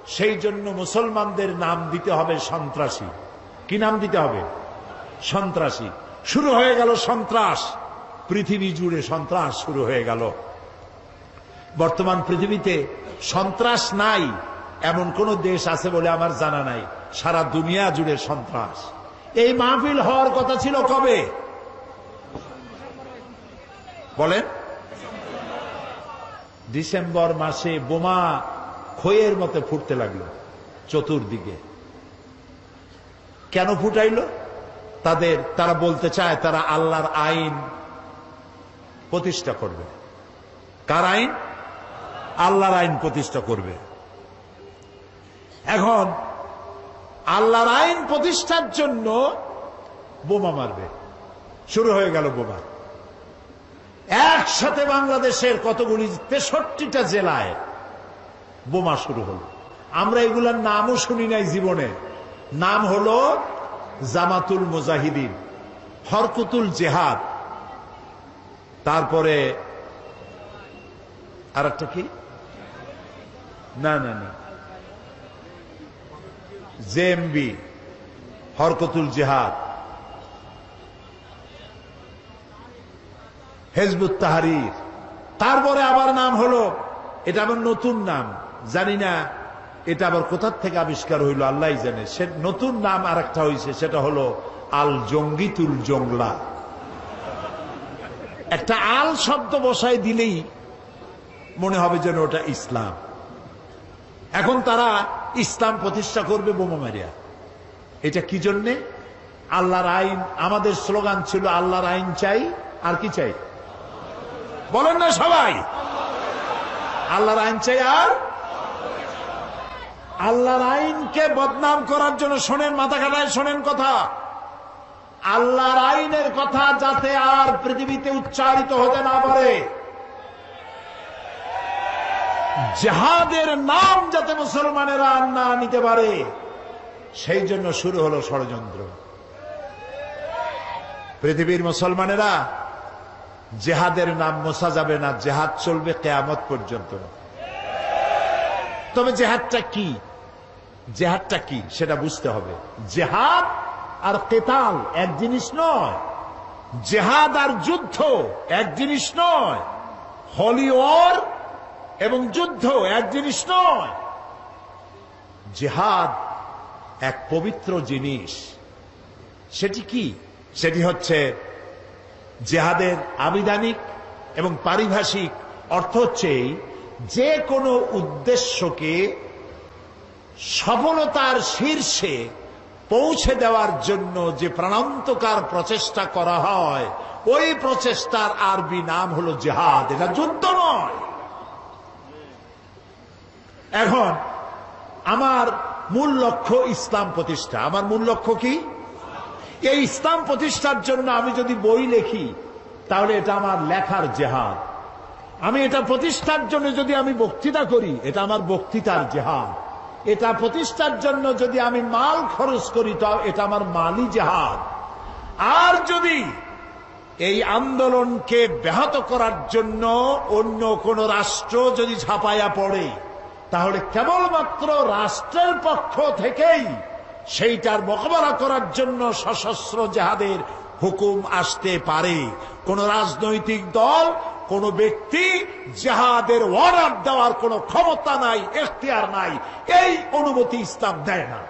সেই জন্য মুসলমানদের নাম দিতে হবে সন্ত্রাসী। কি নাম দিতে হবে? সন্ত্রাসী। শুরু হয়ে গেল সন্ত্রাস, পৃথিবী জুড়ে সন্ত্রাস শুরু হয়ে গেল। বর্তমান পৃথিবীতে সন্ত্রাস নাই এমন কোন দেশ আছে বলে আমার জানা নাই। সারা দুনিয়া জুড়ে সন্ত্রাস। এই মাহফিল হওয়ার কথা ছিল কবে বলেন? ডিসেম্বর মাসে বোমা খইয়ের মতো ফুটতে লাগলো চতুর্দিকে। কেন ফুটাইল? তারা বলতে চায় তারা আল্লাহর আইন প্রতিষ্ঠা করবে। কার আইন? আল্লাহর আইন প্রতিষ্ঠা করবে। এখন আল্লাহর আইন প্রতিষ্ঠার জন্য বোমা মারবে। শুরু হয়ে গেল বোমা। একসাথে বাংলাদেশের কতগুলি 63টা জেলায় বোমা শুরু হলো। আমরা এগুলার নামও শুনি নাই জীবনে। নাম হলো জামাতুল মুজাহিদিন, হরকতুল জেহাদ, তারপরে আর একটা কি, না না না, জেএমবি, হরকতুল জেহাদ, হিজবুত তাহরীর। তারপরে আবার নাম হলো, এটা আবার নতুন নাম, জানি না এটা আবার কোথার থেকে আবিষ্কার হইল আল্লাহ জানে। সে নতুন নাম আর একটা হয়েছে, সেটা হলো আল জঙ্গিতুল জংলা। একটা আল শব্দ বসায় দিলেই মনে হবে যেন ওটা ইসলাম। এখন তারা ইসলাম প্রতিষ্ঠা করবে বোমা মারিয়া। এটা কি জন্যে? আল্লাহর আইন। আমাদের স্লোগান ছিল আল্লাহর আইন চাই, আর কি চাই বলেন না সবাই? আল্লাহর আইন চাই। আর আল্লাহর আইনকে বদনাম করার জন্য শোনেন, মাথা খাটায় শোনেন কথা, আল্লাহর আইনের কথা যাতে আর পৃথিবীতে উচ্চারিত হতে না পারে, জিহাদের নাম যাতে মুসলমানেরা না নিতে পারে, সেই জন্য শুরু হলো ষড়যন্ত্র। পৃথিবীর মুসলমানেরা জিহাদের নাম মোছা যাবে না, জিহাদ চলবে কিয়ামত পর্যন্ত। তবে জিহাদটা কি, জিহাদটা কি সেটা বুঝতে হবে। জিহাদ আর কিতাল এক জিনিস নয়। জিহাদ আর যুদ্ধ এক জিনিস নয়। হলি ওয়ার এবং যুদ্ধ এক জিনিস নয়। জিহাদ এক পবিত্র জিনিস। সেটি কি? সেটি হচ্ছে জিহাদের আবিধানিক এবং পারিভাষিক অর্থ হচ্ছে যে কোনো উদ্দেশ্যকে সফলতার শীর্ষে পৌঁছে দেওয়ার জন্য যে প্রাণান্তকার প্রচেষ্টা করা হয়, ওই প্রচেষ্টার আরবি নাম হলো জিহাদ। এটা যুদ্ধ নয়। এখন আমার মূল লক্ষ্য ইসলাম প্রতিষ্ঠা। আমার মূল লক্ষ্য কি? এই ইসলাম প্রতিষ্ঠার জন্য আমি যদি বই লিখি তাহলে এটা আমার লেখার জিহাদ। আমি এটা প্রতিষ্ঠার জন্য যদি আমি বক্তৃতা করি, এটা আমার বক্তৃতার জিহাদ। এটা প্রতিষ্ঠার জন্য যদি আমি মাল খরচ করি, তাও এটা আমার মালি জিহাদ। আর যদি এই আন্দোলনকে ব্যাহত করার জন্য অন্য কোন রাষ্ট্র যদি ঝাঁপাইয়া পড়ে, তাহলে কেবলমাত্র রাষ্ট্রের পক্ষ থেকেই সেইটার মোকাবেলা করার জন্য সশস্ত্র জিহাদের হুকুম আসতে পারে। কোন রাজনৈতিক দল, কোন ব্যক্তি জিহাদের অর্ডার দেওয়ার কোন ক্ষমতা নাই, এখতিয়ার নাই। এই অনুমতি ইসলাম দেয় না।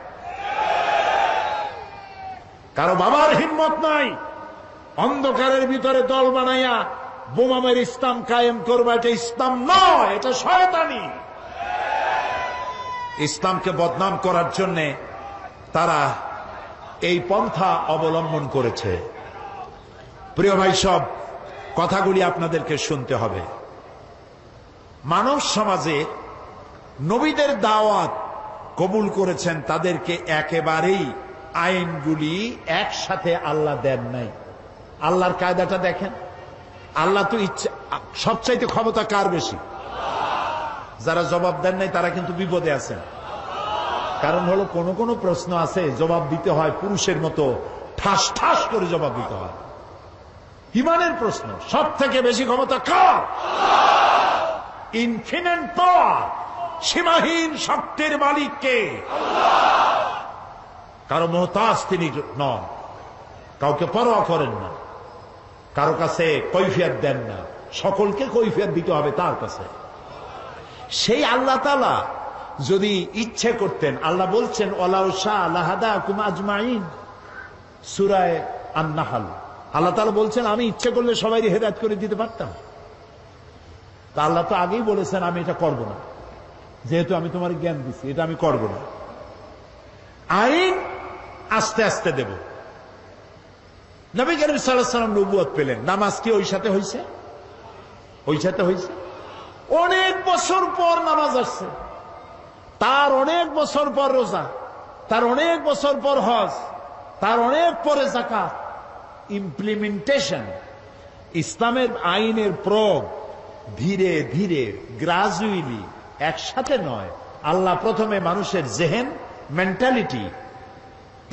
কারো বাবার হিম্মত নাই অন্ধকারের ভিতরে দল বানাইয়া বোমা মেরে ইসলাম কায়েম করবে। এটা ইসলাম নয়, এটা শয়তানি। ইসলামকে বদনাম করার জন্য তারা এই পন্থা অবলম্বন করেছে। প্রিয় ভাই, সব কথাগুলি আপনাদেরকে শুনতে হবে। মানব সমাজে নবীদের দাওয়াত কবুল করেছেন, তাদেরকে একেবারেই আইনগুলি একসাথে আল্লাহ দেন নাই। আল্লাহর কায়দাটা দেখেন। আল্লাহ তো ইচ্ছা, সবচাইতে ক্ষমতা কার বেশি? যারা জবাব দেন নাই তারা কিন্তু বিপদে আছেন। কারণ হলো কোন কোন প্রশ্ন আছে জবাব দিতে হয় পুরুষের মতো ঠাস ঠাস করে জবাব দিতে হয়। ইমানের প্রশ্ন সব থেকে বেশি ক্ষমতা কার? ইনফিনিট পাওয়ার, সীমাহীন শক্তির মালিককে। কারো মোহতাজ তিনি নন, কাউকে পরোয়া করেন না, কারো কাছে কৈফিয়ত দেন না, সকলকে কৈফিয়ত দিতে হবে তার কাছে। সেই আল্লাহ তাআলা যদি ইচ্ছে করতেন, আল্লাহ বলছেন ওয়ালাউ শাআ লাহাদাকুম আজমাইন, সূরা আন-নাহল। আল্লাহ তাআলা বলছেন আমি ইচ্ছে করলে সবাইকে হেদায়েত করে দিতে পারতাম। তা আল্লাহ তো আগেই বলেছেন আমি এটা করব না, যেহেতু আমি তোমার জ্ঞান দিচ্ছি, এটা আমি করব না। আইন আস্তে আস্তে দেব। নবী করিম সাল্লাল্লাহু আলাইহি ওয়াসাল্লাম নবুয়ত পেলেন, নামাজ কি ওই সাথে হয়েছে? ওই সাথে হয়েছে। অনেক বছর পর নামাজ আসছে, তার অনেক বছর পর রোজা, তার অনেক বছর পর হজ, তার অনেক পরে যাকাত। ইমপ্লিমেন্টেশন, ইসলামের আইনের প্রয়োগ ধীরে ধীরে গ্রাজুয়ালি, একসাথে নয়। আল্লাহ প্রথমে মানুষের জেহেন, মেন্টালিটি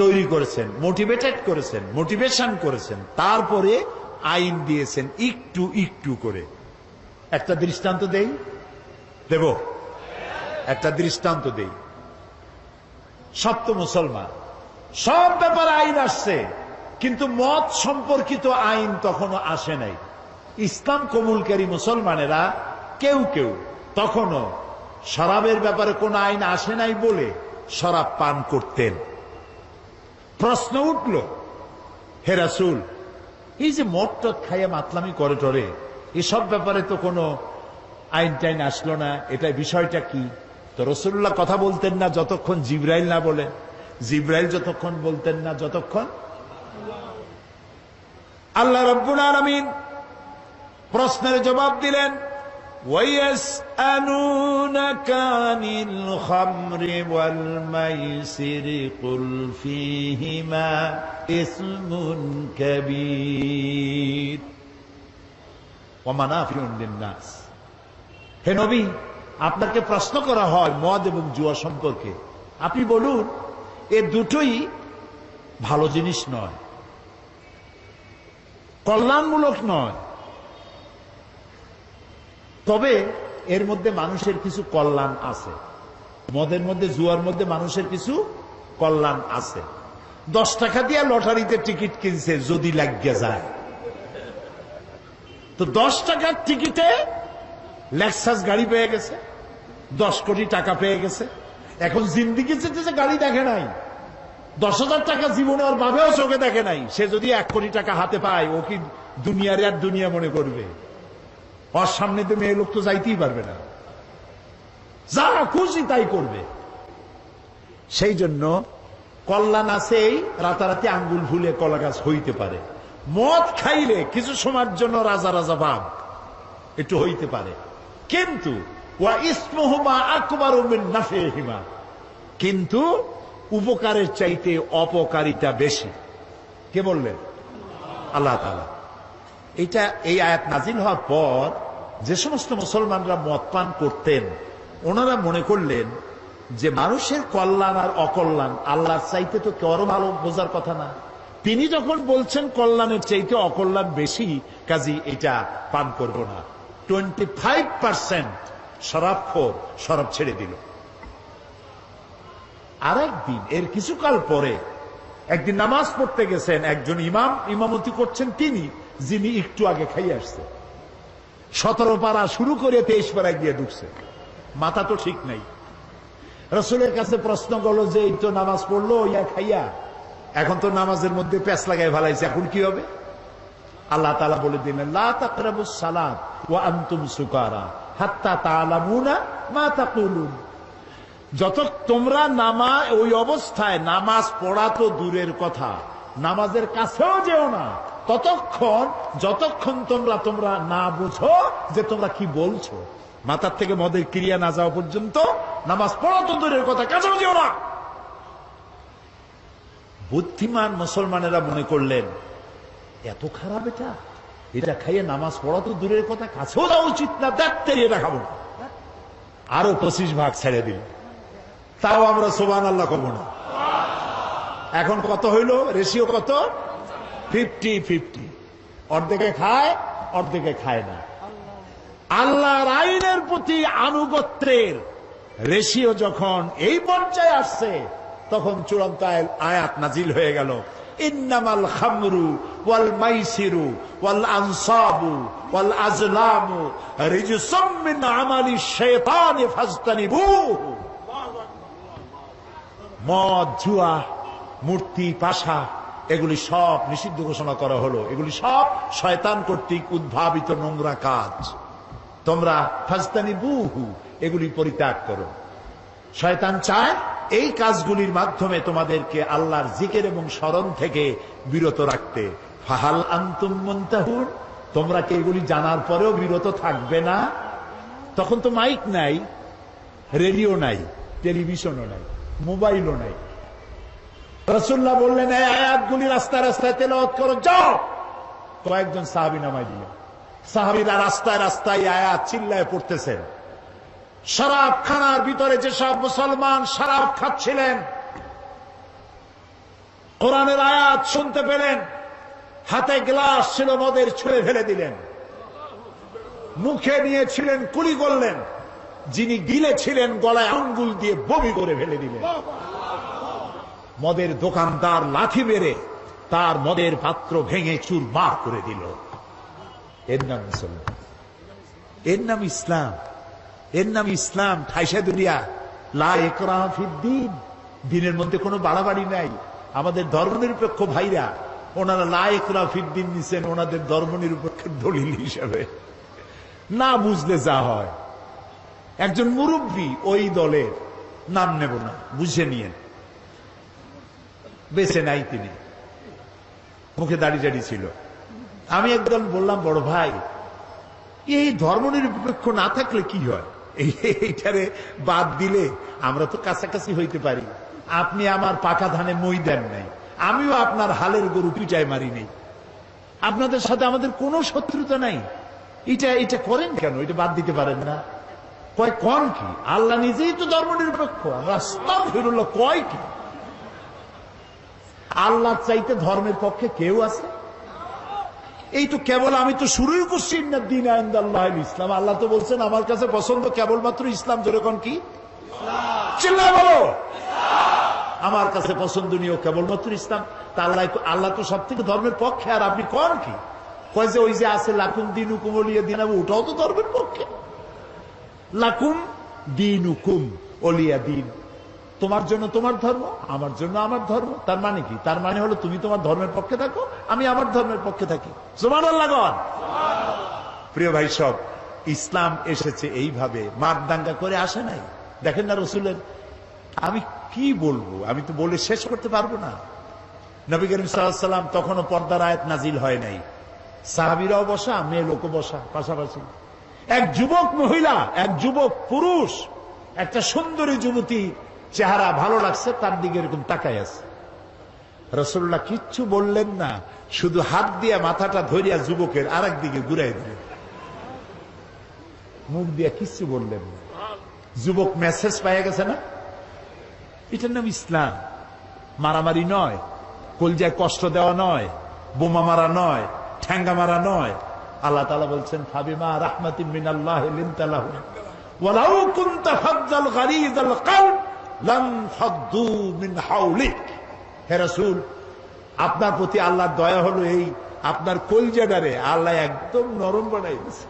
তৈরি করেছেন, মোটিভেটেড করেছেন, মোটিভেশন করেছেন, তারপরে আইন দিয়েছেন একটু একটু করে। একটা দৃষ্টান্ত দেব, একটা দৃষ্টান্ত দেই। সব তো মুসলমান, সব ব্যাপারে আইন আসছে, কিন্তু মত সম্পর্কিত আইন তখনও আসে নাই। ইসলাম কবুলকারী মুসলমানেরা কেউ কেউ তখনও শরাবের ব্যাপারে কোন আইন আসে নাই বলে শরাব পান করতেন। প্রশ্ন উঠল, হে রাসূল, এই যে মদ টদ খাইয়া মাতলামি করে টরে, এসব ব্যাপারে তো কোনো আইন টাইন আসলো না, এটা বিষয়টা কি? তো রাসূলুল্লাহ কথা বলতেন না যতক্ষণ জিবরাইল না বলেন, জিবরাইল যতক্ষণ বলতেন না যতক্ষণ। আল্লাহ রাব্বুল আলামিন প্রশ্নের জবাব দিলেন, ওয়ায়াসআলুনাকা আনিল খামরি ওয়াল মাইসিরি কুল ফীহিমা ইসমুন কাবীর ওয়া মানাফিউন লিন-নাস। হে নবী, আপনাকে প্রশ্ন করা হয় মদ এবং জুয়া সম্পর্কে, আপনি বলুন এ দুটোই ভালো জিনিস নয়, কল্যাণমূলক নয়, তবে এর মধ্যে মানুষের কিছু কল্যাণ আছে। মদের মধ্যে, জুয়ার মধ্যে মানুষের কিছু কল্যাণ আছে। 10 টাকা দিয়ে লটারিতে টিকিট কিনছে, যদি লাগিয়ে যায় তো 10 টাকার টিকিটে লেক্সাস গাড়ি পেয়ে গেছে, 10 কোটি টাকা পেয়ে গেছে। এখন জিন্দিগি চেয়েছে, গাড়ি দেখে নাই, 10,000 টাকা জীবনে ওর বাবেও চোখে দেখে নাই। সে যদি 1 কোটি টাকা হাতে পায়, ও কি দুনিয়ার আর দুনিয়া মনে করবে? ওর সামনে তো মেয়ে লোক তো যাইতেই পারবে না, যা খুশি তাই করবে। সেই জন্য কল্যাণ আছে, রাতারাতি আঙ্গুল ভুলে কলা গাছ হইতে পারে। মদ খাইলে কিছু সময়ের জন্য রাজা রাজা ভাব একটু হইতে পারে, কিন্তু ওয়া ইসমুহুমা আকবারু মিন নাফিহিমা, কিন্তু উপকারের চাইতে অপকারিতা বেশি। কে বললেন? আল্লাহ তাআলা। এটা এই আয়াত নাজিল হওয়ার পর যে সমস্ত মুসলমানরা মদ পান করতেন, ওনারা মনে করলেন যে মানুষের কল্যাণ আর অকল্যাণ আল্লাহর চাইতে তো কারো ভালো বোঝার কথা না। তিনি যখন বলছেন কল্যাণের চাইতে অকল্যাণ বেশি, কাজী এটা পান করব না। 25% শরাবখোর শরাব ছেড়ে দিল। আরেকদিন, এর কিছুকাল পরে একদিন নামাজ পড়তে গেছেন, একজন ইমাম ইমামতি করছেন তিনি, যিনি একটু আগে খাইয়ে আসছে। 17 পারা শুরু করে 23 পারায় গিয়ে ঢুকছে, মাথা তো ঠিক নাই। রাসূলের কাছে প্রশ্ন করলো যে এই তো নামাজ পড়লো ইয়া খাইয়া, এখন তো নামাজের মধ্যে প্যাঁচ লাগাই ভালাইছে, এখন কি হবে? আল্লাহ তাআলা বলে দিলেন, লা তাকরাবুস সালাত ওয়া আনতুম সুকারা হাত্তা তা'লামুনা মা তাকুলুন। যত তোমরা ওই অবস্থায় নামাজ পড়া তো দূরের কথা, নামাজের কাছেও যেও না যতক্ষণ তোমরা না বুঝো যে তোমরা কি বলছো। মাথার থেকে মদের ক্রিয়া না যাওয়া পর্যন্ত নামাজ পড়া তো দূরের কথা, কাছেও যেও না। বুদ্ধিমান মুসলমানেরা মনে করলেন এত খারাপ এটা খাইয়ে নামাজ পড়া তো দূরের কথা, কাছেও যাওয়া উচিত না, দেখতে এটা খাবো না। আরো 25 ভাগ ছেড়ে দিল, তাও আমরা সুবহানাল্লাহ করবো না। এখন কত হইল? রেশিও কত? 50-50। অর্ধেকে খায়, অর্ধেকে খায় না। আল্লাহর আইনের প্রতি আনুগত্যের রেশিও যখন এই পর্যায়ে আসছে তখন চূড়ান্ত আয়াত নাজিল হয়ে গেল, ইন্নামাল খামরু ওয়াল মাইসিরু ওয়াল আনসাবু ওয়াল আজলামু রিজসুম মিন আমালি শাইতানি ফাজতানিবুহু। মদ, জুয়া, মূর্তি, পাশা এগুলি সব নিষিদ্ধ ঘোষণা করা হলো। এগুলি সব শয়তান কর্তৃক উদ্ভাবিত নোংরা কাজ। তোমরা ফাজতানিবুহু এগুলি পরিত্যাগ করো। শয়তান চায় এই কাজগুলির মাধ্যমে তোমাদেরকে আল্লাহর জিকির এবং স্মরণ থেকে বিরত রাখতে। ফাহাল আনতুম মুনতাহুন, তোমরা কি এগুলি জানার পরেও বিরত থাকবে না? তখন তো মাইক নাই, রেডিও নাই, টেলিভিশনও নাই, মোবাইলও নাই। রাসূলুল্লাহ বললেন, এই আয়াতগুলি রাস্তায় রাস্তায় তেলাওয়াত করো, যাও। কয়েকজন সাহাবী নামায় দিলেন। সাহাবীরা রাস্তায় রাস্তায় আয়াত চিল্লায় পড়তেছেন। শরাব খানার ভিতরে যেসব মুসলমান শরাব খাচ্ছিলেন, কোরআনের আয়াত শুনতে পেলেন, হাতে গ্লাস ছিল, মদের ছুঁড়ে ফেলে দিলেন। মুখে নিয়েছিলেন, কুলি করলেন। যিনি গিলেছিলেন, গলায় আঙ্গুল দিয়ে বমি করে ফেলে দিলেন। মদের দোকানদার লাঠি মেরে তার মদের পাত্র ভেঙে চুরমার করে দিল। এর নাম মুসলমান, এর নাম ইসলাম, এর নাম ইসলাম। ঠাইসা দুনিয়া লা ইকরাহা ফিদ্দীন, দিনের মধ্যে কোনো বাড়াবাড়ি নাই। আমাদের ধর্মনিরপেক্ষ ভাইরা ওনারা লা ইকরাহা ফিদ্দীন নিছেন ওনাদের ধর্মনিরপেক্ষের দলিল হিসাবে। না বুঝলে যা হয়। একজন মুরব্বী ওই দলের, নাম নেব না, বুঝে নিয়েন, বেঁচে নাই তিনি, মুখে দাড়ি টাড়ি ছিল। আমি একদম বললাম, বড় ভাই, এই ধর্মনিরপেক্ষ না থাকলে কি হয়? এইটারে বাদ দিলে আমরা তো কাছাকাছি হইতে পারি। আপনি আমার পাকা ধানে মই দেন নাই, আমিও আপনার হালের গরু পিটায় মারি নেই। আপনাদের সাথে আমাদের কোনো শত্রুতা নাই। এটা করেন কেন? এটা বাদ দিতে পারেন না? কয় কোন কি? আল্লাহ নিজেই তো ধর্মনিরপেক্ষ। আস্তাগফিরুল্লাহ, কয় কি? আল্লাহ চাইতে ধর্মের পক্ষে কেউ আছে? এই তো কেবল আমি তো শুরুই করছি, ইন্নাদ-দীন ইনদাল্লাহিল ইসলাম। আল্লাহ তো বলছেন আমার কাছে পছন্দ কেবলমাত্র ইসলাম। যেরকম কি চিল্লায় বলো, আমার কাছে পছন্দনীয় কেবলমাত্র ইসলাম। তা আল্লাহ তো সব থেকে ধর্মের পক্ষে। আর আপনি কোন কি? কয় যে ওই যে আছে লাকুম দীনুকুম ওলিয়া দীন, ওটাও তো ধর্মের পক্ষে। লাকুম দীনুকুম ওলিয়া দীন, তোমার জন্য তোমার ধর্ম, আমার জন্য আমার ধর্ম। তার মানে কি? তার মানে হলো তুমি তোমার ধর্মের পক্ষে থাকো, আমি আমার ধর্মের পক্ষে থাকি। সুবহানাল্লাহ। প্রিয় ভাই সব, ইসলাম এসেছে এইভাবে, মার দাঙ্গা করে আসে নাই। দেখেন না রসুলের, আমি কি বলবো, আমি তো বলে শেষ করতে পারবো না। নবী করিম সাল্লাল্লাহু আলাইহি ওয়াসাল্লাম তখনও পর্দার আয়াত নাজিল হয় নাই। সাহাবীরাও বসা, মেয়ে লোকও বসা পাশাপাশি। এক যুবক মহিলা, এক যুবক পুরুষ, একটা সুন্দরী যুবতী, চেহারা ভালো লাগছে, তার দিকে এরকম তাকায় আছে। রাসূলুল্লাহ কিচ্ছু বললেন না, শুধু হাত দিয়ে মাথাটা ধরিয়া যুবকের আরেক দিকে ঘুরাই দিলেন, মুখ দিয়ে কিচ্ছু বললেন না। যুবক মেসেজ পাইয়া গেছে না? এটার নাম ইসলাম। মারামারি নয়, কলজায় কষ্ট দেওয়া নয়, বোমা মারা নয়, ঠ্যাঙ্গা মারা নয়। আল্লাহ তাআলা বলছেন, ফাবিমা রাহমাতিন মিনাল্লাহি লিনতা লাহুম ওয়ালাউ কুনতা ফাজ্জাল গালিযাল কলব লাম ফাদ্দু মিন হাওলিক। হে রাসূল, আপনার প্রতি আল্লাহর দয়া হলো এই, আপনার কলজাটারে আল্লাহ একদম নরম বানাই দিয়েছে।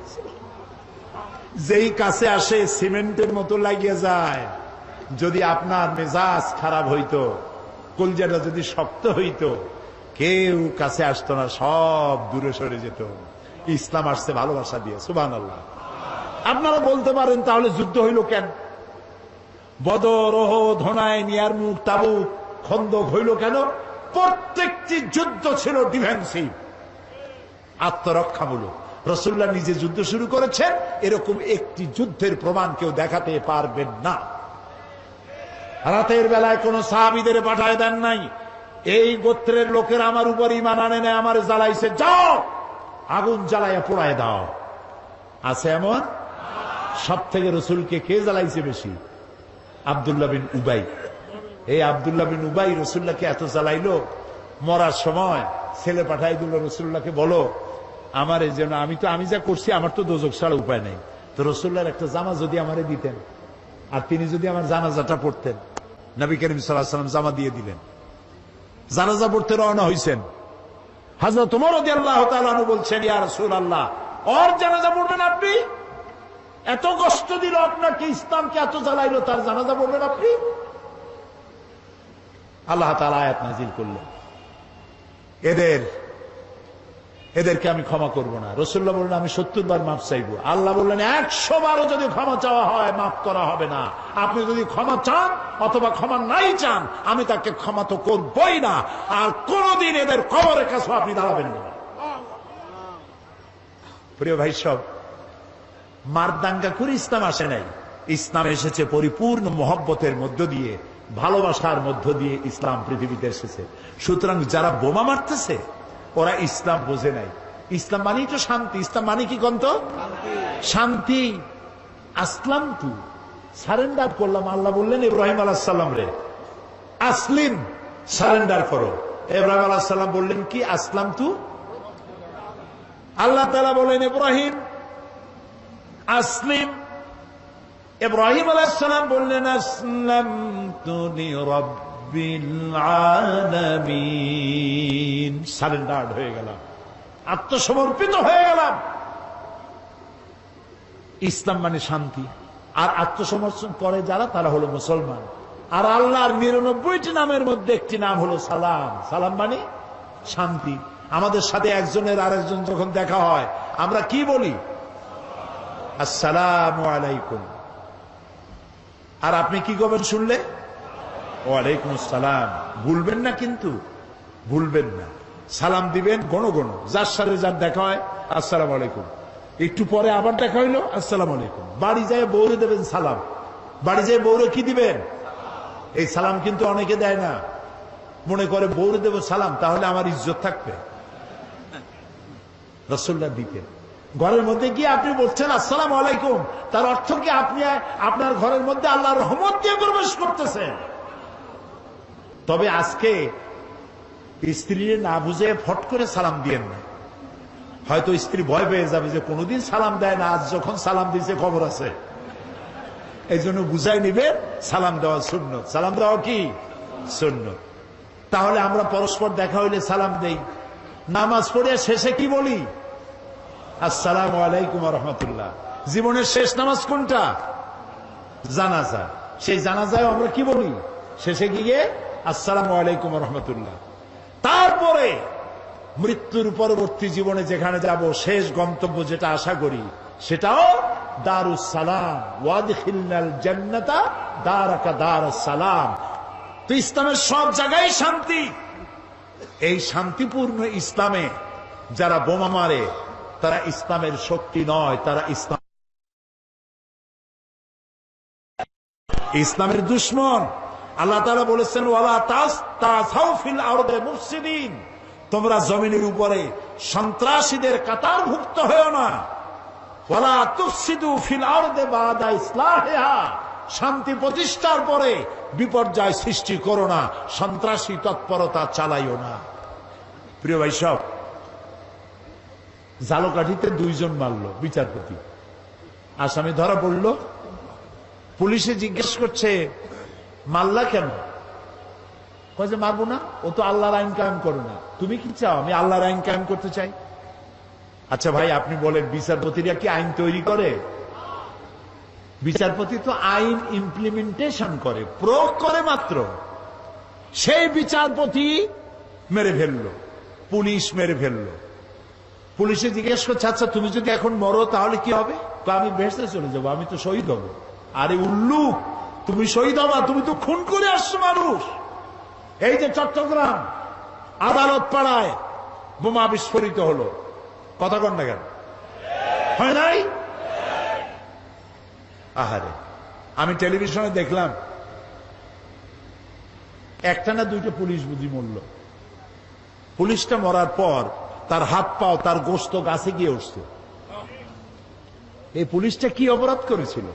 যেই কাছে আসে সিমেন্টের মতো লাগিয়ে যায়। যদি আপনার মেজাজ খারাপ হইতো, কলজাটা যদি শক্ত হইতো, কেউ কাছে আসতো না, সব দূরে সরে যেত। ইসলাম আসছে ভালোবাসা দিয়ে। সুবহানাল্লাহ। আপনারা বলতে পারেন, তাহলে যুদ্ধ হইল কেন? বদর, ওহদ, হুনাইন, ইয়ারমুক, তাবুক, খন্দক হইল কেন? প্রত্যেকটি যুদ্ধ ছিল ডিফেন্সিভ, আত্মরক্ষামূলক। রাসূলুল্লাহ নিজে যুদ্ধ শুরু করেছেন, এরকম একটি যুদ্ধের প্রমাণ কেউ দেখাতে পারবেন না। রাতের বেলায় কোন সাহাবীদের পাঠায় দেন নাই, এই গোত্রের লোকের আমার উপর ঈমান আনে না, আমার জ্বালাইছে, যাও আগুন জ্বালাইয়া পোড়ায় দাও। আছে এমন? সব থেকে রসুলকে কে জ্বালাইছে বেশি? আব্দুল্লাহ বিন উবাই। এই আব্দুল্লাহ বিন উবাই রসুল্লাহকে এত জ্বালাইলো, মরার সময় ছেলে পাঠাই দিল রসুল্লাহকে, বলো আমার এই জন্য, আমি যা করছি আমার তো দোজখ ছাড়া উপায় নেই, তো রসুল্লাহর একটা জামা যদি আমারে দিতেন। আর তিনি যদি আমার জানাজাটা পড়তেন, নবী করিম সাল্লাল্লাহু আলাইহি ওয়াসাল্লাম জামা দিয়ে দিলেন, জানাজা পড়তে রওনা হয়েছেন। হযরত ওমর রাদিয়াল্লাহু তাআলা আনহু বলছেন, ইয়া রাসূলুল্লাহ, ওর জানাজা পড়বেন আপনি? এত কষ্ট দিল আপনাকে, ইসলামকে এত জ্বালাইলো, তার জানাজা পড়বেন আপনি? আল্লাহ তাআলা আয়াত নাযিল করলেন, এদেরকে আমি ক্ষমা করব না। রাসূলুল্লাহ বললেন, আমি 70 বার মাফ চাইবো। আল্লাহ বললেন, 100 বারও যদি ক্ষমা চাওয়া হয় মাফ করা হবে না। আপনি যদি ক্ষমা চান অথবা ক্ষমা নাই চান, আমি তাকে ক্ষমা তো করবই না, আর কোনদিন এদের কবরের কাছে আপনি দাঁড়াবেন না। প্রিয় ভাই সব, মারদাঙ্গা করে ইসলাম আসে নাই। ইসলাম এসেছে পরিপূর্ণ মহব্বতের মধ্য দিয়ে, ভালোবাসার মধ্য দিয়ে ইসলাম পৃথিবীতে এসেছে। সুতরাং যারা বোমা মারতেছে ওরা ইসলাম বোঝে নাই। ইসলাম মানেই তো শান্তি। ইসলাম মানে কি গন্ত? শান্তি। আসলাম তু, সারেন্ডার করলাম। আল্লাহ বললেন ইব্রাহিম আলাইহিস সালাম রে, আসলিম, সারেন্ডার করো। ইব্রাহিম আলাইহিস সালাম বললেন কি? আসলাম তু। আল্লাহ তাআলা বলেন ইব্রাহিম আসলিম। ইব্রাহিম আলাইহিস সালাম বললেন আসলামতু লিরাব্বিল আলামিন, সারেন্ডার হয়ে গেলাম, আত্মসমর্পিত হয়ে গেলাম। ইসলাম মানে শান্তি। আর আত্মসমর্পণ করে যারা, তারা হলো মুসলমান। আর আল্লাহর 99টি নামের মধ্যে একটি নাম হলো সালাম। সালাম মানে শান্তি। আমাদের সাথে একজনের আরেকজন যখন দেখা হয় আমরা কি বলি? আসসালামু আলাইকুম। আর আপনি কি করবেন শুনলে? ওয়ালাইকুম আসসালাম। ভুলবেন না, কিন্তু ভুলবেন না। সালাম দিবেন গণ গণ। যার সাথে যার দেখা হয় আসসালামু আলাইকুম, একটু পরে আবার দেখা হইলো আসসালামু আলাইকুম। বাড়ি যায় বউরে দেবেন সালাম, বাড়ি যায় বউরে কি দিবেন? এই সালাম কিন্তু অনেকে দেয় না, মনে করে বউরে দেব সালাম তাহলে আমার ইজ্জত থাকবে। রাসূলুল্লাহ দিতেন। ঘরের মধ্যে গিয়ে আপনি বলছেন আসসালামু আলাইকুম, তার অর্থ কি আপনি আপনার ঘরের মধ্যে আল্লাহর রহমত দিয়ে প্রবেশ করতেছেন। তবে আজকে স্ত্রী না বুঝে ফট করে সালাম দিয়েন না। হয়তো স্ত্রী ভয় পেয়ে যাবে যে কোনোদিন সালাম দেয় না, আজ যখন সালাম দিয়েছে খবর আছে। এই জন্য বুঝাই নিবেন সালাম দেওয়া সুন্নত। সালাম দেওয়া কি সুন্নত। তাহলে আমরা পরস্পর দেখা হইলে সালাম দেই। নামাজ পড়ে শেষে কি বলি? আসসালামু আলাইকুম ওয়া রাহমাতুল্লাহ। জীবনের শেষ নামাজ কোনটা? জানাজা। সেই জানাজায় আমরা কি বলি? শেষে গিয়ে আসসালামু আলাইকুম ওয়া রাহমাতুল্লাহ। তারপরে মৃত্যুর পরবর্তী জীবনে যেখানে যাব, শেষ গন্তব্য যেটা আশা করি, সেটাও দারুস সালাম। ওয়াদখিলনাল জান্নাতা দারাকা দারুস সালাম। তো ইসলামের সব জায়গায় শান্তি। এই শান্তিপূর্ণ ইসলামে যারা বোমা মারে তারা ইসলামের শক্তি নয়, তারা ইসলামের দুশমন। আল্লাহ তাআলা বলেছেন ওয়ালা তাসতাউ ফিল আরদি মুফসিদিন, তোমরা জমিনের উপরে সন্ত্রাসীদের কাতারভুক্ত হও না। ওয়ালা তুফসিদু ফিল আরদি বাদা ইসলাহিহা, শান্তি প্রতিষ্ঠার পরে বিপর্যয় সৃষ্টি করো না, সন্ত্রাসী তৎপরতা চালাইও না। প্রিয় ভাই সব, ঝালকাঠিতে 2 জন মারল বিচারপতি, আসামি ধরা পড়ল। পুলিশে জিজ্ঞেস করছে মাল্লা কেন? কয়ে মারবো না, ও তো আল্লাহর আইন কায়েম করে না। তুমি কি চাও? আমি আল্লাহর আইন কায়েম করতে চাই। আচ্ছা ভাই, আপনি বলেন বিচারপতিরা কি আইন তৈরি করে? বিচারপতি তো আইন ইমপ্লিমেন্টেশন করে, প্রয়োগ করে মাত্র। সেই বিচারপতি মেরে ফেললো, পুলিশ মেরে ফেললো। পুলিশে জিজ্ঞেস করছে আচ্ছা তুমি যদি এখন মরো তাহলে কি হবে? তো আমি বেহেশতে চলে যাবো, আমি তো শহীদ হব। আরে উল্লুক, তুমি শহীদ হবা? তুমি তো খুন করে আসছো মানুষ। এই যে চট্টগ্রাম আদালত পাড়ায় বোমা বিস্ফোরিত হলো, কথা কন না কেন? হয় নাই? আহারে, আমি টেলিভিশনে দেখলাম একটা না 2টা পুলিশ বুঝি মরল। পুলিশটা মরার পর তার হাত পাও, তার গোশত গাছে গিয়ে উঠছে। এই পুলিশটা কি অপরাধ করেছিল?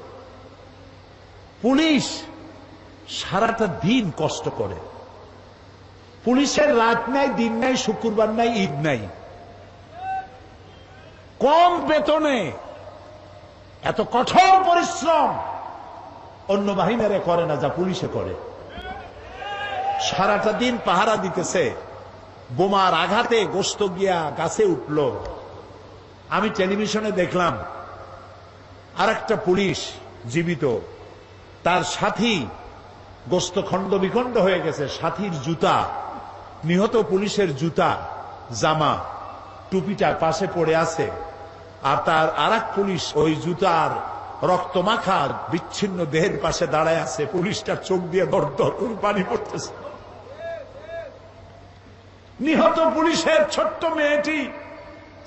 পুলিশ সারাটা দিন কষ্ট করে, পুলিশের রাত নাই, দিন নাই, শুক্রবার নাই, ঈদ নাই, কম বেতনে এত কঠোর পরিশ্রম। অন্য বাহিনীরা করে না যা পুলিশে করে। সারাটা দিন পাহারা দিতেছে, বোমার আঘাতে গোশত গিয়া গাছে উঠল। আমি টেলিভিশনে দেখলাম আর একটা পুলিশ জীবিত, তার সাথী গোশত খণ্ড বিখণ্ড হয়ে গেছে, সাথীর জুতা, নিহত পুলিশের জুতা, জামা, টুপিটা পাশে পড়ে আছে, আর তার আর এক পুলিশ ওই জুতার রক্তমাখা বিচ্ছিন্ন দেহের পাশে দাঁড়ায় আছে। পুলিশটার চোখ দিয়ে দর দর করে পানি পড়তেছে। নিহত পুলিশের ছোট্ট মেয়েটি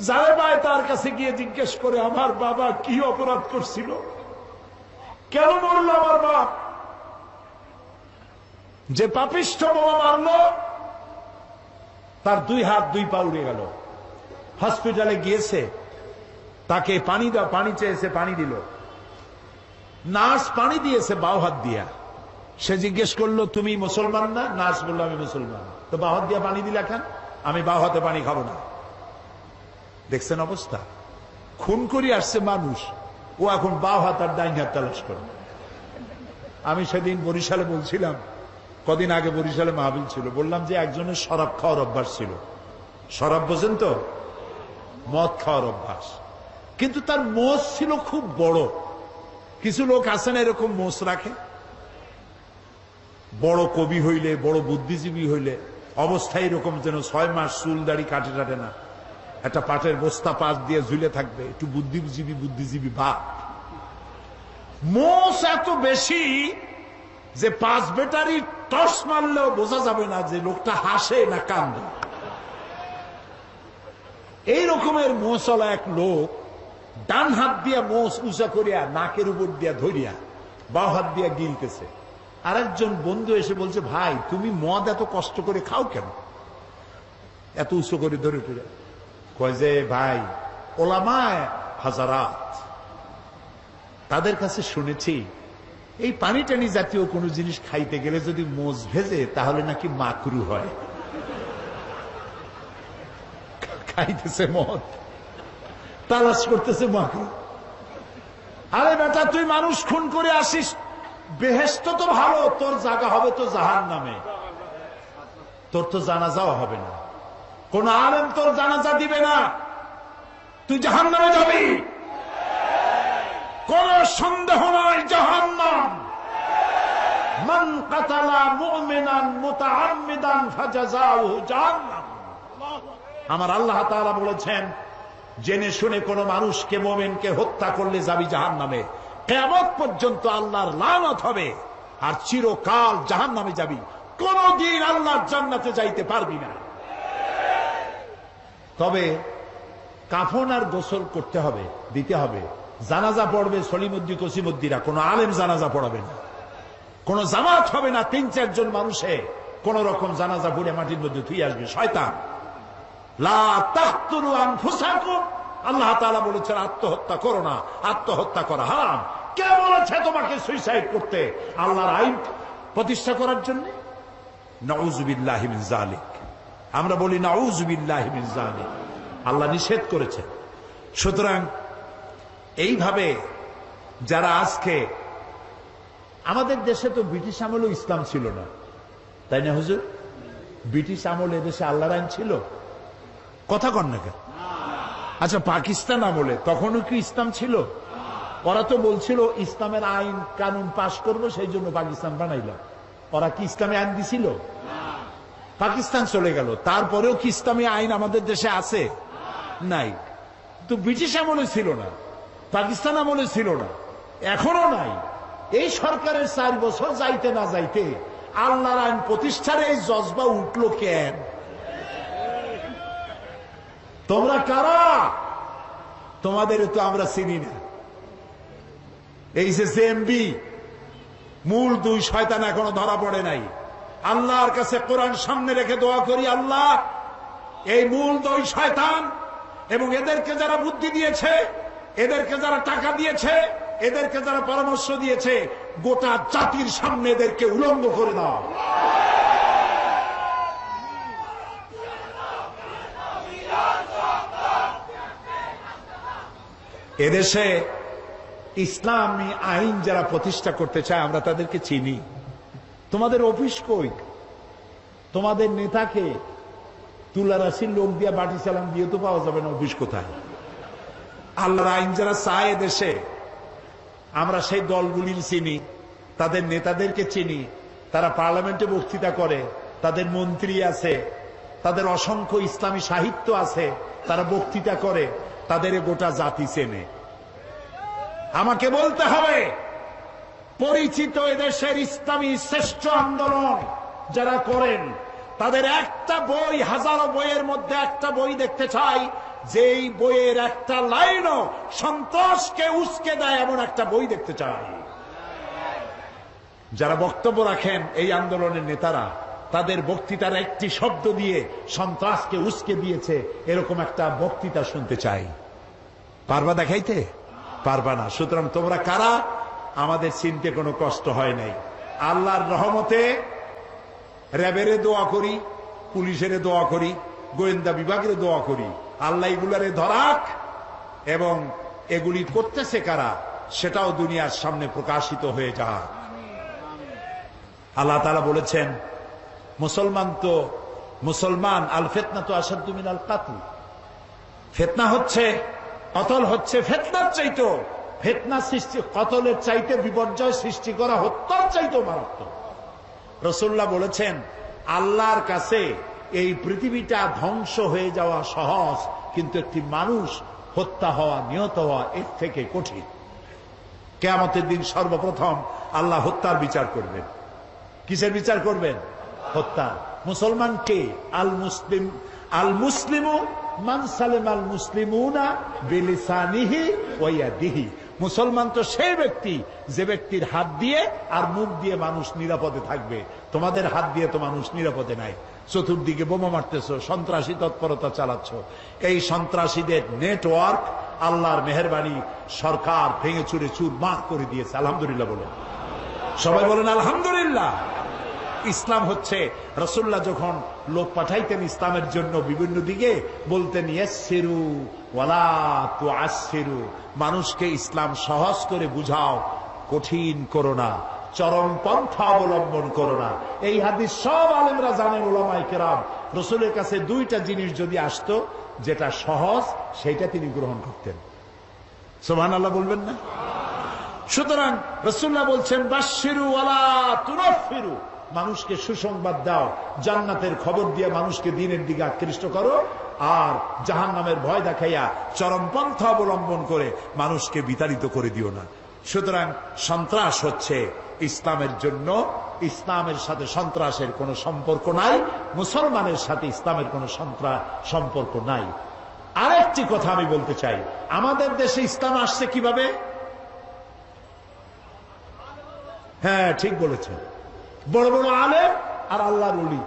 জালেবায় তার কাছে গিয়ে জিজ্ঞেস করে, আমার বাবা কি অপরাধ করছিল, কেন মরল আমার বাপ? যে পাপিষ্ঠ বোমা মারল তার 2 হাত 2 পা উড়ে গেল। হসপিটালে গিয়েছে, তাকে পানি দাও, পানি চেয়েছে, পানি দিল। নার্স পানি দিয়েছে বাও হাত দিয়া। সে জিজ্ঞেস করলো, তুমি মুসলমান না? নার্স বললো, আমি মুসলমান। তো বাও হাত দিয়া পানি দিলা কেন? আমি বাও হাতে পানি খাবো না। দেখছেন অবস্থা? খুন করে আসছে মানুষ, ও এখন বাও হাত আর ডাইন হাত তালাশ করে। আমি সেদিন বরিশালে বলছিলাম, কদিন আগে বরিশালে মাহফিল ছিল, বললাম যে একজনের শরাব খাওয়ার অভ্যাস ছিল। শরাব বোঝেন তো? মদ খাওয়ার অভ্যাস। কিন্তু তার মোষ ছিল খুব বড়। কিছু লোক আছেন এরকম মোষ রাখে, বড় কবি হইলে, বড় বুদ্ধিজীবী হইলে অবস্থায় এরকম যেন 6 মাস চুল দাড়ি কাটে টাটে না, একটা পাটের বস্তা পাশ দিয়ে ঝুলে থাকবে, একটু বুদ্ধিজীবী ভাব। মোষ এত বেশি যে 5 ব্যাটারি টস মারলেও বোঝা যাবে না যে লোকটা হাসে না কান্দে। এই রকমের মোষওয়ালা এক লোক ডান হাত দিয়ে মোষ উঁচা করিয়া নাকের উপর দিয়া ধরিয়া বাঁ হাত দিয়া গিলতেছে। আরেকজন বন্ধু এসে বলছে, ভাই তুমি মদ এত কষ্ট করে খাও কেন, এত উঁচু করে ধরে টরে? কয় যে ভাই, ওলামায়ে হাজারাত, তাদের কাছে শুনেছি এই পানি টানি জাতীয় কোন জিনিস খাইতে গেলে যদি মোজ ভেজে তাহলে নাকি মাকরু হয়। খাইতেছে মদ, তালাশ করতেছে মাকরু। আরে বেটা, তুই মানুষ খুন করে আসিস, বেহেশত তো ভালো, তোর জায়গা হবে তো জাহান্নামে, তোর তো জানাজাও হবে না, কোন আলেম তোর জানাজা দিবে না, তুই জাহান্নামে যাবি, কোন সন্দেহ নাই, জাহান্নাম। মান কাতালা মুমিনান মুতাআম্মিদান ফাজাযাউহু জাহান্নাম। আমার আল্লাহ তাআলা বলেছেন, জেনে শুনে কোন মানুষকে, মুমিনকে হত্যা করলে যাবি জাহান্নামে, কিয়ামত পর্যন্ত আল্লাহর লানত হবে, আর চিরকাল জাহান্নামে যাবি, কোনদিন আল্লাহর জান্নাতে যাইতে পারবি না। তবে কাফন আর গোসল করতে হবে, দিতে হবে। জানাজা পড়বে সলিমুদ্দি কসিমুদ্দিরা, কোন আলেম জানাজা পড়াবে না, কোন জামাত হবে না। 3-4 জন মানুষে কোন রকম জানাজা পড়ে মাটির মধ্যে ধুয়ে আসবে, শয়তান। লা তাকতুলু আনফুসাকুম, আল্লাহ তাআলা বলেছেন আত্মহত্যা করো না, আত্মহত্যা করা হারাম। কে বলেছে তোমাকে সুইসাইড করতে? আল্লাহর আইন প্রতিষ্ঠা করার জন্য। নাউযু বিল্লাহি মিন যালিক, আমরা বলি নাউযু বিল্লাহি মিন যালিক, আল্লাহ নিষেধ করেছেন। সুতরাং এইভাবে যারা আজকে, আমাদের দেশে তো ব্রিটিশ আমলেও ইসলাম ছিল না, তাই না হুজুর? ব্রিটিশ আমলে দেশে আল্লাহর আইন ছিল? কথা কন না কেন? আচ্ছা, পাকিস্তান আমলে তখনও কি ইসলাম ছিল? ওরা তো বলছিল ইসলামের আইন কানুন পাশ করবো, সেই জন্য পাকিস্তান বানাইল। ওরা কি ইসলামী আইন দিছিল? পাকিস্তান চলে গেল, তারপরেও কি ইসলামী আইন আমাদের দেশে আছে? নাই। তো ব্রিটিশ আমলে ছিল না, পাকিস্তান আমলে ছিল না, এখনো নাই। এই সরকারের 4 বছর যাইতে না যাইতে আল্লাহর আইন প্রতিষ্ঠার এই জজবা উঠলো কেন? তোমরা কারা? তোমাদের তো আমরা চিনি না। এই যে জেএমবি, মূল 2 শয়তান এখনো ধরা পড়ে নাই। আল্লাহর কাছে কোরআন সামনে রেখে দোয়া করি, আল্লাহ এই মূল 2 শয়তান এবং এদেরকে যারা বুদ্ধি দিয়েছে, এদেরকে যারা টাকা দিয়েছে, এদেরকে যারা পরামর্শ দিয়েছে, গোটা জাতির সামনে এদেরকে উলঙ্গ করে দাও। এদেশে ইসলামী আইন যারা প্রতিষ্ঠা করতে চায় আমরা তাদেরকে চিনি। তোমাদের অফিস কই? তোমাদের নেতাকে তুলারাশির লোক দিয়ে বাটি চালান দিয়ে তো পাওয়া যাবে না, অফিস কোথায়? আল্লাহর আইন যারা চায় দেশে, আমরা সেই দলগুলির চিনি, তাদের নেতাদেরকে চিনি, তারা পার্লামেন্টে বক্তৃতা করে, তাদের মন্ত্রী আছে, তাদের অসংখ্য ইসলামী সাহিত্য আছে, তারা বক্তৃতা করে, তাদের গোটা জাতি চেনে। আমাকে বলতে হবে পরিচিত এদেশের ইসলামী শ্রেষ্ঠ আন্দোলন যারা করেন তাদের একটা বই, হাজারো বইয়ের মধ্যে একটা বই দেখতে চাই যেই বইয়ের একটা লাইনও সন্ত্রাসকে উস্কে দেয় এমন একটা বই দেখতে চাই। যারা বক্তব্য রাখেন এই আন্দোলনের নেতারা, তাদের বক্তৃতার একটি শব্দ দিয়ে সন্ত্রাসকে উস্কে দিয়েছে এরকম একটা বক্তৃতা শুনতে চাই। পারবা দেখাইতে? পারবা না। সুতরাং তোমরা কারা আমাদের চিনতে কোনো কষ্ট হয় নাই। আল্লাহর রহমতে র্যাবের দোয়া করি, পুলিশের দোয়া করি, গোয়েন্দা বিভাগের দোয়া করি, আল্লাহ এগুলারে ধরাক এবং এগুলি করতেছে কারা সেটাও দুনিয়ার সামনে প্রকাশিত হয়ে যাক। আল্লাহ তাআলা বলেছেন মুসলমান আল ফিতনা তো আসাদ্দু মিনাল কাতল। ফিতনা হচ্ছে, কতল হচ্ছে ফিতনার চাইতো, ফিতনা সৃষ্টি কতলের চাইতে বিপর্যয় সৃষ্টি করা হত্যার চাইতো মারাত্মক। রাসূলুল্লাহ বলেছেন আল্লাহর কাছে এই পৃথিবীটা ধ্বংস হয়ে যাওয়া সহজ, কিন্তু একটি মানুষ হত্যা হওয়া, নিহত হওয়া এর থেকে কঠিন। কিয়ামতের দিন সর্বপ্রথম আল্লাহ হত্যার বিচার করবেন। কিসের বিচার করবেন? হত্যা। মুসলমান কে? আল মুসলিমু মান সালামাল মুসলিমুনা বিলিসানিহি ওয়া ইয়াদিহি। মুসলমান তো সেই ব্যক্তি যে ব্যক্তির হাত দিয়ে আর মুখ দিয়ে মানুষ নিরাপদে থাকবে। তোমাদের হাত দিয়ে তো মানুষ নিরাপদে নাই। চতুর্দিকে বোমা মারতেছো, সন্ত্রাসী তৎপরতা চালাচ্ছ। এই সন্ত্রাসীদের নেটওয়ার্ক আল্লাহর মেহেরবানি সরকার ভেঙে চুরে চুরমার করে দিয়েছে। আলহামদুলিল্লাহ বলেন, সবাই বলেন আলহামদুলিল্লাহ। ইসলাম হচ্ছে, রাসূলুল্লাহ যখন লোক পাঠাইতেন ইসলামের জন্য বিভিন্ন দিকে বলতেন ইয়াসসিরু ওয়ালা তুআসসিরু, মানুষকে ইসলাম সহজ করে বুঝাও, কঠিন করো না, চরম পন্থা অবলম্বন করো না। এই হাদিস সব আলেমরা জানেন, উলামায়ে কেরাম। রাসূলের কাছে দুইটা জিনিস যদি আসতো, যেটা সহজ সেটা তিনি গ্রহণ করতেন। সুবহানাল্লাহ বলবেন না? সুতরাং রাসূলুল্লাহ বলছেন বাশশিরু ওয়ালা তুনাফিরু, মানুষকে সুসংবাদ দাও, জান্নাতের খবর দিয়ে মানুষকে দ্বীনের দিকে আকৃষ্ট করো, আর জাহান্নামের ভয় দেখাইয়া চরমপন্থা অবলম্বন করে মানুষকে বিতাড়িত করে দিও না। সুতরাং সন্ত্রাস হচ্ছে ইসলামের জন্য, ইসলামের সাথে সন্ত্রাসের কোনো সম্পর্ক নাই, মুসলমানের সাথে ইসলামের কোনো সম্পর্ক নাই। আরেকটি কথা আমি বলতে চাই, আমাদের দেশে ইসলাম আসছে কিভাবে? হ্যাঁ, ঠিক বলেছেন, বড় বড় আলেম আর আল্লাহর ওলি।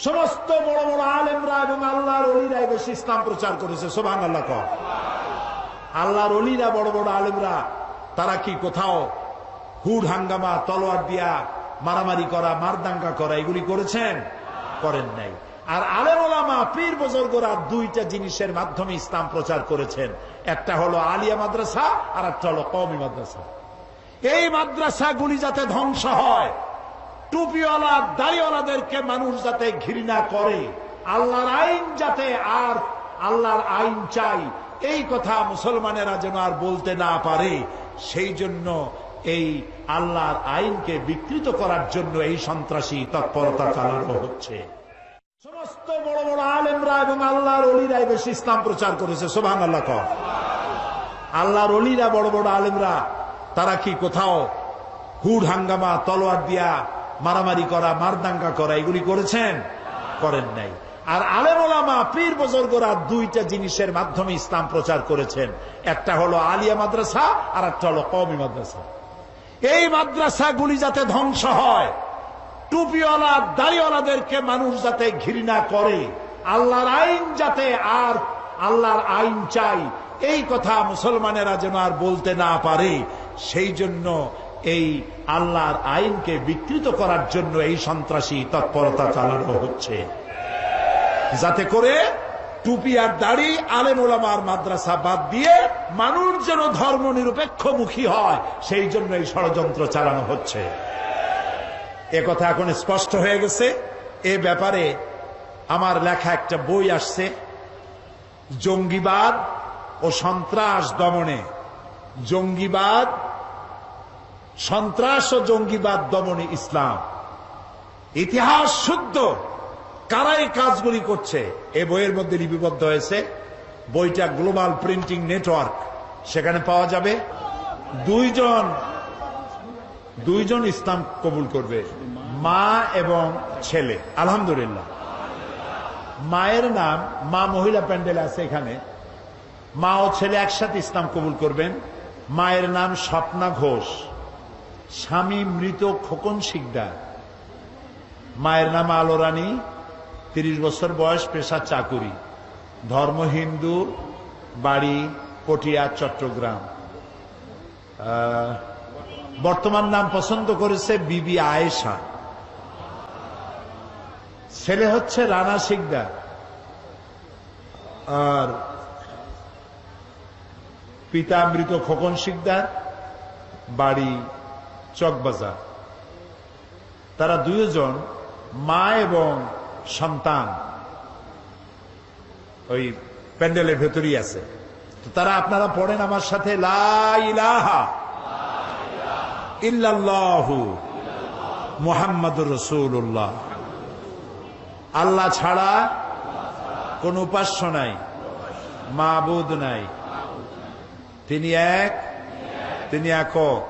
সমস্ত বড় বড় আলেমরা এবং আল্লাহর ওলিরা বেশি ইসলাম প্রচার করেছে। সুবহানাল্লাহ কও। আল্লাহর ওলিরা, বড় বড় আলেমরা, তারা কি কোথাও হুড হাঙ্গামা, তলোয়ার দিয়া মারামারি করা, মারদাঙ্গা করা এগুলি করেছেন? করেন নাই। আর আলেম ওলামা, পীর বুজুর্গরা দুইটা জিনিসের মাধ্যমে ইসলাম প্রচার করেছেন। একটা হলো আলিয়া মাদ্রাসা আর একটা হলো কওমি মাদ্রাসা। এই মাদ্রাসাগুলি যাতে ধ্বংস হয়, টুপিওয়ালা দাড়িওয়ালাদেরকে মানুষ যাতে ঘৃণা করে, আল্লাহর আইন যাতে, আর আল্লাহর আইন চাই এই কথা মুসলমানেরা যেন আর বলতে না পারে, সেই জন্য এই আল্লাহর আইনকে বিকৃত করার জন্য এই সন্ত্রাসী তৎপরতা চালানো হচ্ছে। সমস্ত বড় বড় আলেমরা এবং আল্লাহর ওলিরা বেশি ইসলাম প্রচার করেছে। সুবহানাল্লাহ কও। আল্লাহর ওলিরা, বড় বড় আলেমরা, তারা কি কোথাও হুড হাঙ্গামা, তলোয়ার দিয়া মারামারি করা, মারদাঙ্গা করা এগুলি করেছেন? করেন নাই। আর আলেম ওলামা, পীর বুজুর্গরা দুইটা জিনিসের মাধ্যমে ইসলাম প্রচার করেছেন। একটা হলো আলিয়া মাদ্রাসা আর একটা হলো কওমি মাদ্রাসা। এই মাদ্রাসাগুলি যাতে ধ্বংস হয়, টুপিওয়ালা দাড়িওয়ালাদেরকে মানুষ যাতে ঘৃণা করে, আল্লাহর আইন যাতে, আর আল্লাহর আইন চাই এই কথা মুসলমানেরা যেন আর বলতে না পারে, সেই জন্য এই আল্লাহর আইনকে বিকৃত করার জন্য এই সন্ত্রাসী তৎপরতা চালানো হচ্ছে, যাতে করে টুপি আর দাড়ি, আলেম ওলামার মাদ্রাসা বাদ দিয়ে মানুষ যেন ধর্ম নিরপেক্ষমুখী হয়, সেই জন্য এই ষড়যন্ত্র চালানো হচ্ছে। এ কথা এখন স্পষ্ট হয়ে গেছে। এ ব্যাপারে আমার লেখা একটা বই আসছে, জঙ্গিবাদ ও সন্ত্রাস দমনে, জঙ্গিবাদ, সন্ত্রাস ও জঙ্গিবাদ দমনে ইসলাম, ইতিহাস শুদ্ধ কারা এই কাজগুলি করছে, এ বইয়ের মধ্যে লিপিবদ্ধ হয়েছে। বইটা গ্লোবাল প্রিন্টিং নেটওয়ার্ক, সেখানে পাওয়া যাবে। দুইজন ইসলাম কবুল করবে, মা এবং ছেলে। আলহামদুলিল্লাহ, মায়ের নাম, মা মহিলা প্যান্ডেল আছে এখানে, মা ও ছেলে একসাথে ইসলাম কবুল করবেন। মায়ের নাম স্বপ্না ঘোষ, স্বামী মৃত খোকন শিকদার। মায়ের নাম আলো রানী, 30 বছর বয়স, পেশা চাকুরি, ধর্ম হিন্দু, বাড়ি পটিয়া, চট্টগ্রাম। বর্তমান নাম পছন্দ করেছে বিবি আয়েশা। ছেলে হচ্ছে রানা শিকদার, আর পিতা মৃত খোকন শিকদার, বাড়ি চকবাজার। তারা দুইজন মা এবং সন্তান ওই প্যান্ডেলের ভেতরই আছে। তো তারা আপনারা পড়েন আমার সাথে, লা ইলাহা ইল্লাল্লাহু মুহাম্মাদুর রাসূলুল্লাহ। আল্লাহ ছাড়া কোন উপাস্য নাই, মাবুদ নাই, তিনি এক, তিনি একক।